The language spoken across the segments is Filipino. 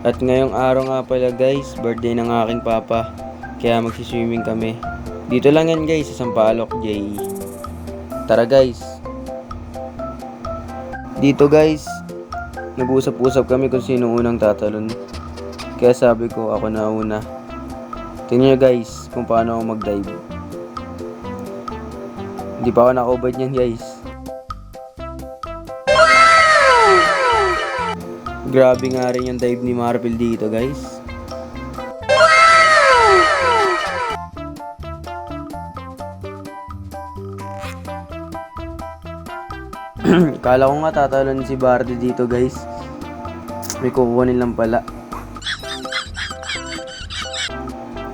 At ngayong araw nga pala guys, birthday ng aking papa. Kaya magsiswimming kami. Dito lang yan guys, sa Sampaloc, J. Tara guys. Dito guys, nag-usap-usap kami kung sino unang tatalon. Kaya sabi ko, ako na una. Tingnan nyo guys, kung paano ako mag-dive. Hindi pa ako nakaubad niyan guys. Grabe nga rin yung dive ni Marvel dito guys. Kala ko nga tatalon si Barty dito guys. May kukunin lang pala.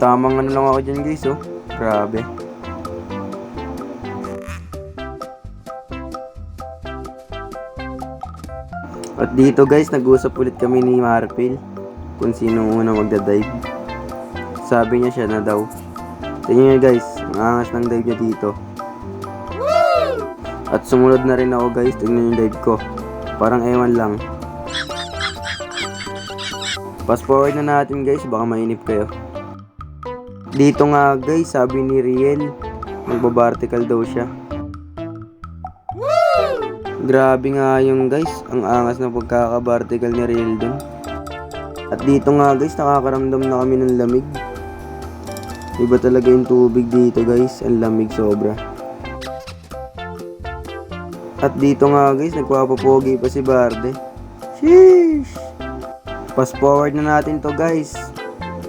Tamang ano lang ako dyan guys oh. Grabe. At dito guys, nag-usap ulit kami ni Marpil kung sino una magdadive. Sabi niya siya na daw. Tingnan niyo guys, ang angas ng dive niya dito. At sumunod na rin ako guys, tingnan yung dive ko. Parang ewan lang. Fast forward na natin guys, baka mainip kayo. Dito nga guys, sabi ni Riel, magbabartical daw siya. Grabe nga yung guys, ang angas na pagkakabartical ni Riel dun. At dito nga guys, nakakaramdam na kami ng lamig. Iba talaga yung tubig dito guys, ang lamig sobra. At dito nga guys, nagpapapogi pa si Barde. Sheesh! Fast forward na natin to guys,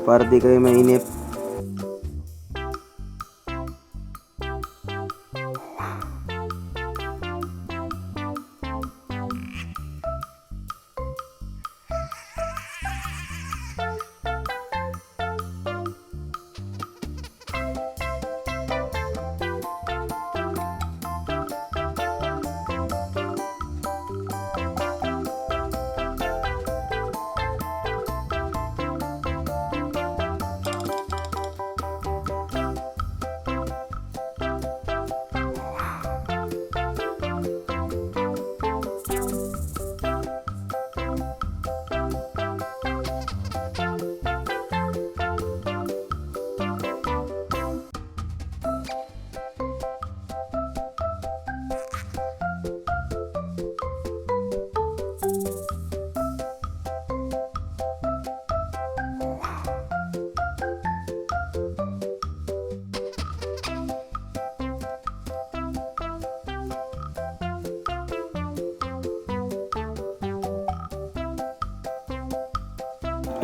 para di kayo mainip.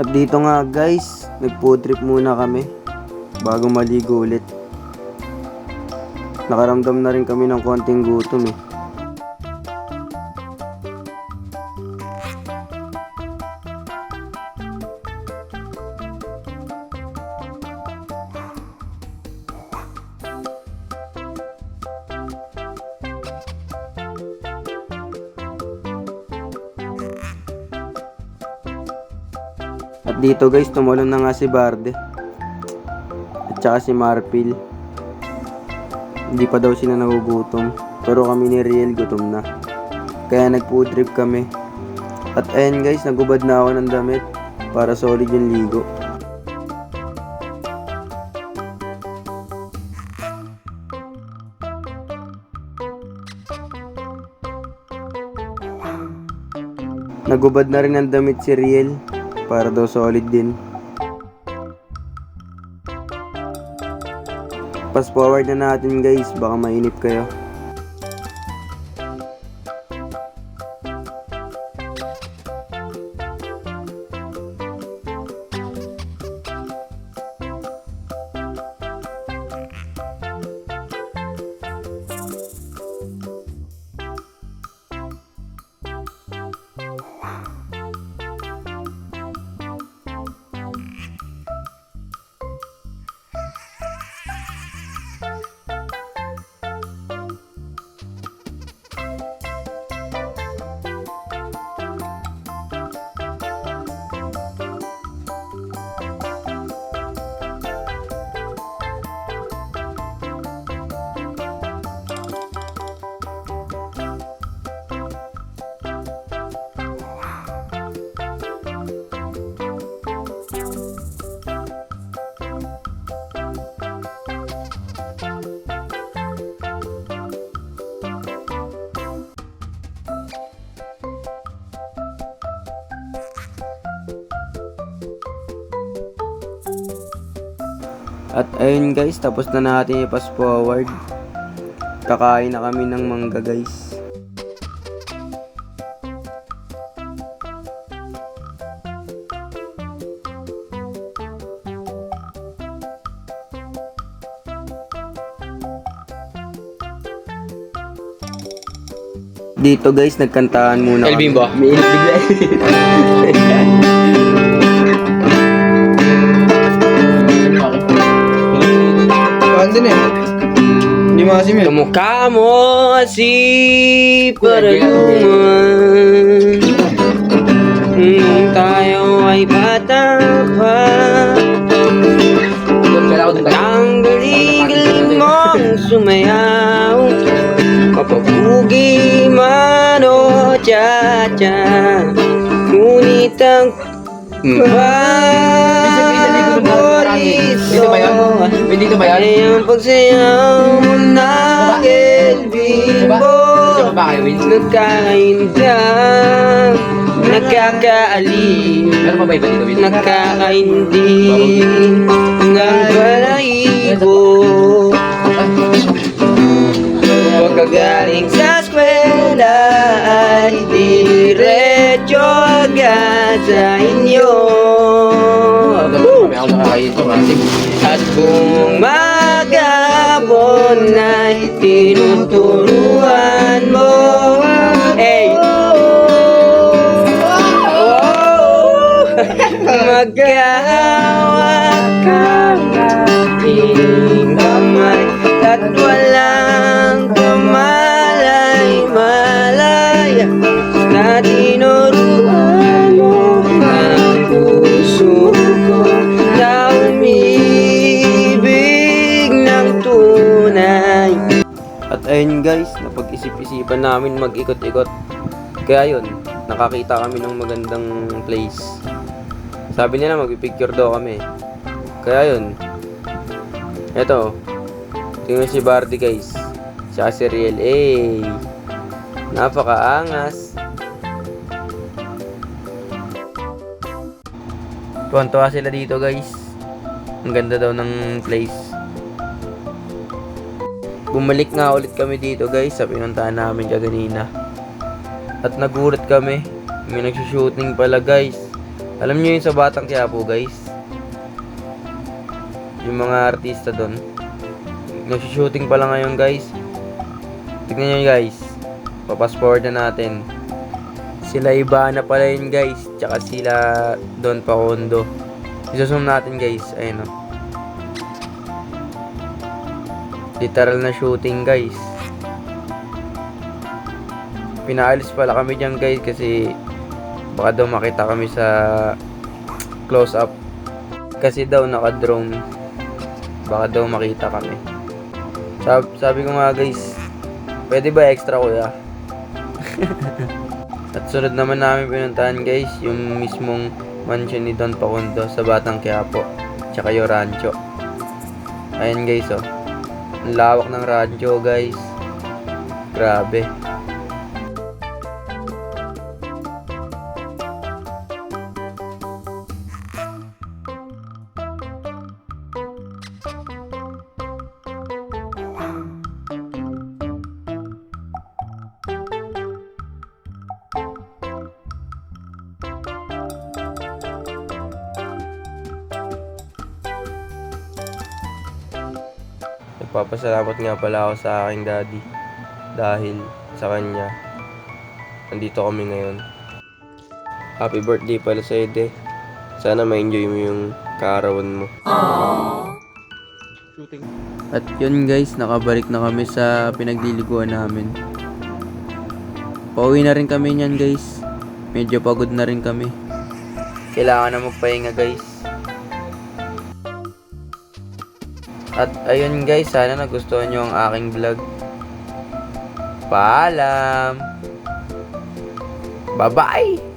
At dito nga guys, nag-food trip muna kami bago maligo ulit. Nakaramdam na rin kami ng konting gutom eh. At dito guys, tumalon na nga si Barde at saka si Marpil. Hindi pa daw sila nagugutom, pero kami ni Riel gutom na. Kaya nag-food trip kami. At ayan guys, nagubad na ako ng damit para solid yung ligo. Nagubad na rin ang damit si Riel para daw solid din. Fast forward na natin guys, baka mainip kayo. At ayun guys, tapos na natin i-pass forward. Kakain na kami ng mangga guys. Dito guys, nagkantahan muna kami. Elvin ba? May bigla. Paano din eh? Hindi mo kasi Kamukha mo si Paraluman nung tayo ay bata pa. Ang galing mong sumayaw, mapabugi man o cha-cha, ngunit ang paborito Dito ba yan? ay ang pagsayaw na Elvimbo. Nagkakainda, nakakaaliw, Meron pa ba iba dito? nakakaindi ng balahibo. Pagkagaling sa eskwela ay diretso agad sa inyo. May ako nakakaito kasi. At kung magabon ay tinuturuan mo, hey! Maghahawak ang aking kamay at walang kamalay-malay na tinuruan mo ang puso ko na umibig ng tunay. At ayun guys, napag-isip-isipan namin mag-ikot-ikot. Kaya yun, nakakita kami ng magandang place. Sabi nila magpipicture daw kami. Kaya yun. Eto. Tingnan si Bardi guys. Siya si Riel. Napakaangas. Tuwan-tuwa sila dito guys. Ang ganda daw ng place. Bumalik nga ulit kami dito guys sa pinuntahan namin kaganina. At nagulat kami. May nagsushooting pala guys. Alam niyo yun sa Batang Quiapo guys. Yung mga artista doon. Nagsushooting pala ngayon guys. Tignan nyo guys. Papas forward na natin. Sila iba na pala yun guys. Tsaka sila Don Pacondo. Isusum natin guys. Ayun o. Literal na shooting guys. Pinaalis pala kami dyan guys kasi baka daw makita kami sa close up. Kasi daw naka-drone. Baka daw makita kami. Sabi ko nga guys, pwede ba extra kuya? At sunod naman namin pinuntahan guys, yung mismong mansion ni Don Pacondo sa Batang Quiapo. Tsaka yung rancho. Ayan guys oh. Ang lawak ng rancho guys. Grabe. Nagpapasalamat nga pala ako sa aking daddy dahil sa kanya nandito kami ngayon. Happy birthday pala sa Ede. Sana ma-enjoy mo yung kaarawan mo. At yun guys, nakabalik na kami sa pinagliliguan namin. Pauwi na rin kami niyan guys. Medyo pagod na rin kami. Kailangan na magpahinga guys. At ayun guys, sana nagustuhan nyo ang aking vlog. Paalam! Bye-bye!